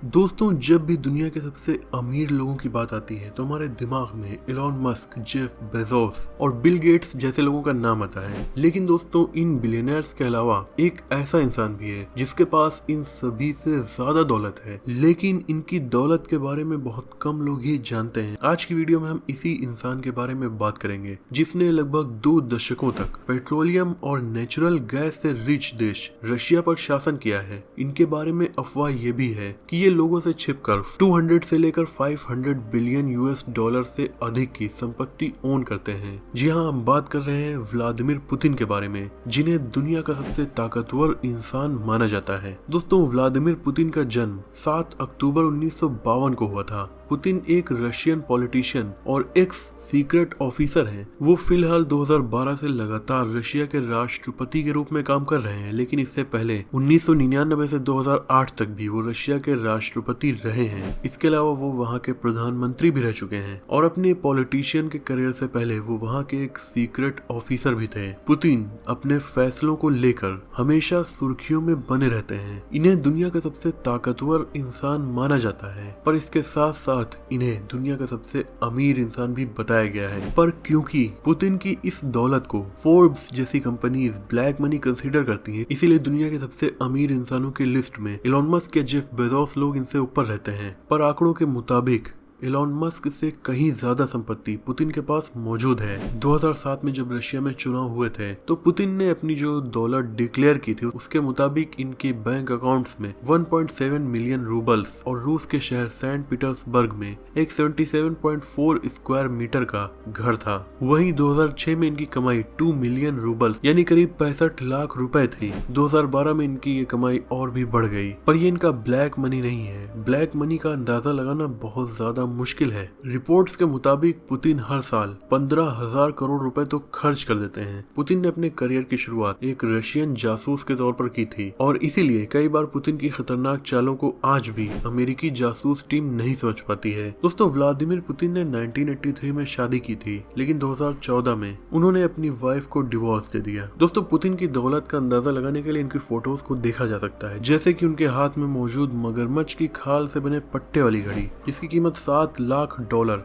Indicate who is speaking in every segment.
Speaker 1: दोस्तों, जब भी दुनिया के सबसे अमीर लोगों की बात आती है तो हमारे दिमाग में एलोन मस्क, जेफ बेजोस और बिल गेट्स जैसे लोगों का नाम आता है। लेकिन दोस्तों, इन बिलियनर्स के अलावा एक ऐसा इंसान भी है जिसके पास इन सभी से ज्यादा दौलत है, लेकिन इनकी दौलत के बारे में बहुत कम लोग ही जानते हैं। आज की वीडियो में हम इसी इंसान के बारे में बात करेंगे जिसने लगभग 2 दशकों तक पेट्रोलियम और नेचुरल गैस से रिच देश रशिया पर शासन किया है। इनके बारे में अफवाह ये भी है कि ये लोगों से छिपकर 200 से लेकर 500 बिलियन यूएस डॉलर से अधिक की संपत्ति ओन करते हैं। जी हाँ, हम बात कर रहे हैं व्लादिमीर पुतिन के बारे में, जिन्हें दुनिया का सबसे ताकतवर इंसान माना जाता है। दोस्तों, व्लादिमीर पुतिन का जन्म 7 अक्टूबर 1952 को हुआ था। पुतिन एक रशियन पॉलिटिशियन और एक्स सीक्रेट ऑफिसर हैं। वो फिलहाल 2012 से लगातार रशिया के राष्ट्रपति के रूप में काम कर रहे हैं, लेकिन इससे पहले 1999 से 2008 तक भी वो रशिया के राष्ट्रपति रहे हैं। इसके अलावा वो वहाँ के प्रधानमंत्री भी रह चुके हैं और अपने पॉलिटिशियन के करियर से पहले वो वहाँ के एक सीक्रेट ऑफिसर भी थे। पुतिन अपने फैसलों को लेकर हमेशा सुर्खियों में बने रहते हैं। इन्हें दुनिया का सबसे ताकतवर इंसान माना जाता है, पर इसके साथ साथ इन्हें दुनिया का सबसे अमीर इंसान भी बताया गया है। पर क्योंकि पुतिन की इस दौलत को फोर्ब्स जैसी कंपनीज ब्लैक मनी कंसीडर करती हैं, इसीलिए दुनिया के सबसे अमीर इंसानों की लिस्ट में एलोन मस्क या जेफ बेजोस लोग इनसे ऊपर रहते हैं। पर आंकड़ों के मुताबिक एलोन मस्क से कहीं ज्यादा संपत्ति पुतिन के पास मौजूद है। 2007 में जब रशिया में चुनाव हुए थे तो पुतिन ने अपनी जो दौलत डिक्लेयर की थी उसके मुताबिक इनके बैंक अकाउंट्स में 1.7 मिलियन रूबल्स और रूस के शहर सेंट पीटर्सबर्ग में एक 77.4 स्क्वायर मीटर का घर था। वहीं 2006 में इनकी कमाई 2 मिलियन रूबल्स यानी करीब 65 लाख रुपए थी। 2012 में इनकी ये कमाई और भी बढ़ गई। पर ये इनका ब्लैक मनी नहीं है। ब्लैक मनी का अंदाजा लगाना बहुत ज्यादा मुश्किल है। रिपोर्ट्स के मुताबिक पुतिन हर साल 15,000 करोड़ रुपए तो खर्च कर देते हैं। पुतिन ने अपने करियर की शुरुआत एक रशियन जासूस के तौर पर की थी और इसीलिए कई बार पुतिन की खतरनाक चालों को आज भी अमेरिकी जासूस टीम नहीं समझ पाती है। दोस्तों, व्लादिमीर पुतिन ने 1983 में शादी की थी, लेकिन 2014 में उन्होंने अपनी वाइफ को डिवोर्स दे दिया। दोस्तों, पुतिन की दौलत का अंदाजा लगाने के लिए इनकी फोटोज को देखा जा सकता है, जैसे कि उनके हाथ में मौजूद मगरमच्छ की खाल से बने पट्टे वाली घड़ी, जिसकी कीमत $7 लाख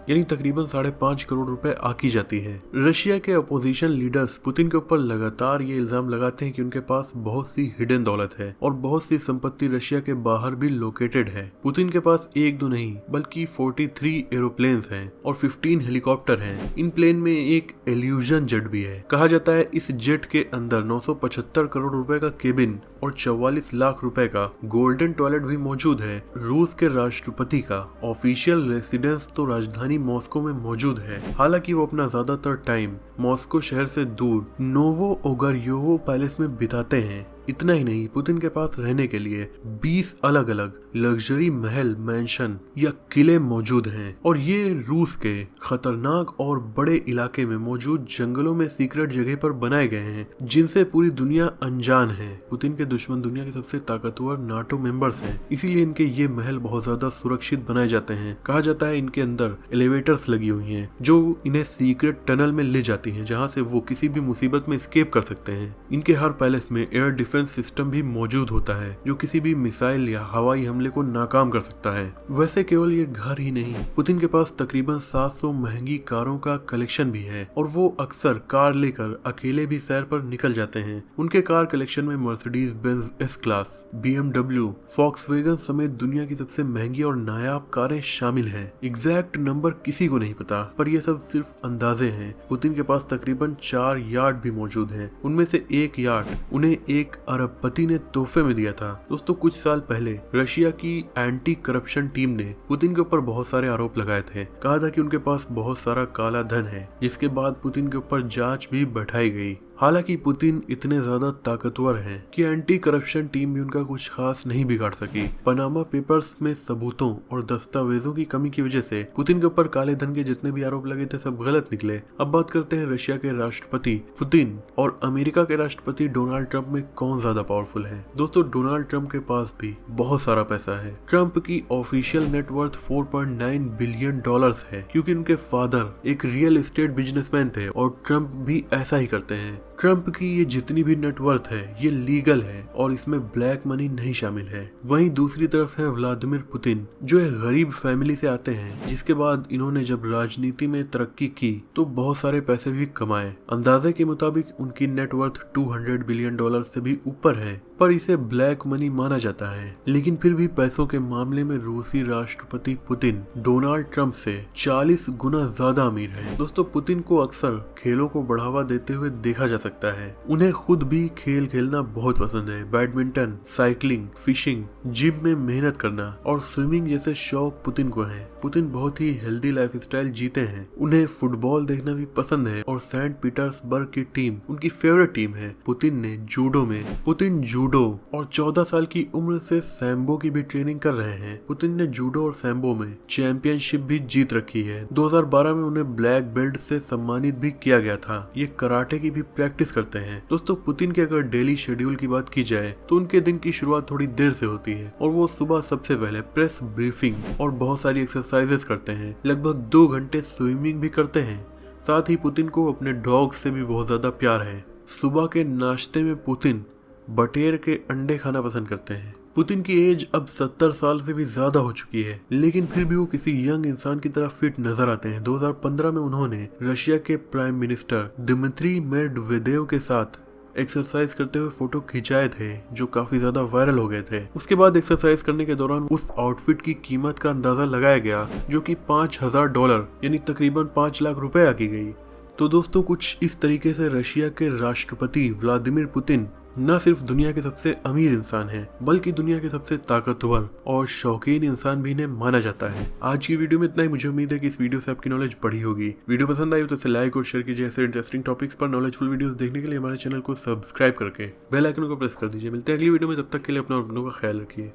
Speaker 1: यानी तकरीबन 5.5 करोड़ रुपए आकी जाती है। रशिया के अपोजिशन लीडर्स पुतिन के ऊपर लगातार ये इल्जाम लगाते हैं कि उनके पास बहुत सी हिडन दौलत है और बहुत सी संपत्ति रशिया के बाहर भी लोकेटेड है। पुतिन के पास एक दो नहीं बल्कि 43 एरोप्लेन्स हैं और 15 हेलीकॉप्टर हैं। इन प्लेन में एक इल्यूजन जेट भी है। कहा जाता है इस जेट के अंदर 975 करोड़ रुपए का केबिन और 44 लाख रुपए का गोल्डन टॉयलेट भी मौजूद है। रूस के राष्ट्रपति का ऑफिशियल रेसिडेंस तो राजधानी मॉस्को में मौजूद है। हालांकि वो अपना ज्यादातर टाइम मॉस्को शहर से दूर नोवो ओगरयोवो पैलेस में बिताते हैं। इतना ही नहीं, पुतिन के पास रहने के लिए 20 अलग अलग लग्जरी महल, मैंशन या किले मौजूद हैं और ये रूस के खतरनाक और बड़े इलाके में मौजूद जंगलों में सीक्रेट जगह पर बनाए गए हैं, जिनसे पूरी दुनिया अनजान है। पुतिन के दुश्मन दुनिया के सबसे ताकतवर नाटो मेंबर्स हैं, इसीलिए इनके ये महल बहुत ज्यादा सुरक्षित बनाए जाते हैं। कहा जाता है इनके अंदर एलिवेटर्स लगी हुई हैं जो इन्हें सीक्रेट टनल में ले जाती हैं, जहाँ से वो किसी भी मुसीबत में एस्केप कर सकते हैं। इनके हर पैलेस में एयर डिफेंस सिस्टम भी मौजूद होता है जो किसी भी मिसाइल या हवाई हमले को नाकाम कर सकता है। वैसे केवल ये घर ही नहीं, पुतिन के पास तकरीबन 700 महंगी कारों का कलेक्शन भी है और वो अक्सर कार लेकर अकेले भी सैर पर निकल जाते हैं। उनके कार कलेक्शन में Mercedes Benz S class, BMW, Volkswagen समेत दुनिया की सबसे महंगी और नायाब कारें शामिल हैं। एग्जैक्ट नंबर किसी को नहीं पता, पर ये सब सिर्फ अंदाजे हैं। पुतिन के पास तकरीबन 4 यार्ड भी मौजूद हैं। उनमें से एक यार्ड उन्हें एक अरबपति ने तोहफे में दिया था। दोस्तों, कुछ साल पहले रशिया की एंटी करप्शन टीम ने पुतिन के ऊपर बहुत सारे आरोप लगाए थे। कहा था कि उनके पास बहुत सारा काला धन है, जिसके बाद पुतिन के ऊपर जांच भी बैठाई गई। हालांकि पुतिन इतने ज्यादा ताकतवर हैं कि एंटी करप्शन टीम भी उनका कुछ खास नहीं बिगाड़ सकी। पनामा पेपर्स में सबूतों और दस्तावेजों की कमी की वजह से पुतिन के ऊपर काले धन के जितने भी आरोप लगे थे सब गलत निकले। अब बात करते हैं रशिया के राष्ट्रपति पुतिन और अमेरिका के राष्ट्रपति डोनाल्ड ट्रंप में कौन ज्यादा पावरफुल है। दोस्तों, डोनाल्ड ट्रंप के पास भी बहुत सारा पैसा है। ट्रंप की ऑफिशियल नेटवर्थ 4.9 बिलियन डॉलर्स है, क्योंकि उनके फादर एक रियल एस्टेट बिजनेसमैन थे और ट्रंप भी ऐसा ही करते हैं। ट्रम्प की ये जितनी भी नेटवर्थ है ये लीगल है और इसमें ब्लैक मनी नहीं शामिल है। वहीं दूसरी तरफ है व्लादिमीर पुतिन, जो एक गरीब फैमिली से आते हैं, जिसके बाद इन्होंने जब राजनीति में तरक्की की तो बहुत सारे पैसे भी कमाए। अंदाजे के मुताबिक उनकी नेटवर्थ $200 बिलियन से भी ऊपर है, पर इसे ब्लैक मनी माना जाता है। लेकिन फिर भी पैसों के मामले में रूसी राष्ट्रपति पुतिन डोनाल्ड ट्रंप से 40 गुना ज्यादा अमीर है। दोस्तों, पुतिन को अक्सर खेलों को बढ़ावा देते हुए देखा जा सकता है। उन्हें खुद भी खेल खेलना बहुत पसंद है। बैडमिंटन, साइकिलिंग, फिशिंग, जिम में मेहनत करना और स्विमिंग जैसे शौक पुतिन को हैं। पुतिन बहुत ही हेल्दी लाइफस्टाइल जीते हैं। उन्हें फुटबॉल देखना भी पसंद है और सेंट पीटर्सबर्ग की टीम उनकी फेवरेट टीम है। पुतिन जूडो और 14 साल की उम्र से सैम्बो की भी ट्रेनिंग कर रहे हैं। पुतिन ने जूडो और सैम्बो में चैंपियनशिप भी जीत रखी है। 2012 में उन्हें ब्लैक बेल्ट से सम्मानित भी किया गया था। ये कराटे की भी प्रैक्टिस करते हैं। दोस्तों, पुतिन के अगर डेली शेड्यूल की बात की जाए तो उनके दिन की शुरुआत थोड़ी देर से होती है और वो सुबह सबसे पहले प्रेस ब्रीफिंग और बहुत सारी एक्सरसाइजेस करते हैं। लगभग 2 घंटे स्विमिंग भी करते हैं। साथ ही पुतिन को अपने डॉग से भी बहुत ज्यादा प्यार है। सुबह के नाश्ते में पुतिन बटेर के अंडे खाना पसंद करते हैं। पुतिन की एज अब 70 साल से भी ज्यादा हो चुकी है, लेकिन फिर भी वो किसी यंग इंसान की तरह फिट नजर आते हैं। 2015 में उन्होंने रशिया के प्राइम मिनिस्टर दिमित्री मेडवेदेव के साथ एक्सरसाइज करते हुए फोटो खिंचाए थे, जो काफी ज्यादा वायरल हो गए थे। उसके बाद एक्सरसाइज करने के दौरान उस आउटफिट की कीमत का अंदाजा लगाया गया, जो कि $5000 यानी तकरीबन 5 लाख रुपए आकी गई। तो दोस्तों, कुछ इस तरीके से रशिया के राष्ट्रपति व्लादिमीर पुतिन न सिर्फ दुनिया के सबसे अमीर इंसान हैं, बल्कि दुनिया के सबसे ताकतवर और शौकीन इंसान भी इन्हें माना जाता है। आज की वीडियो में इतना ही। मुझे उम्मीद है कि इस वीडियो से आपकी नॉलेज बढ़ी होगी। वीडियो पसंद आई तो इसे लाइक और शेयर कीजिए। ऐसे इंटरेस्टिंग टॉपिक्स पर नॉलेजफुल वीडियोस देखने के लिए हमारे चैनल को सब्सक्राइब करके बेल आइकन को प्रेस कर दीजिए। मिलते हैं अगली वीडियो में, तब तक के लिए अपना और अपनों का ख्याल रखिए।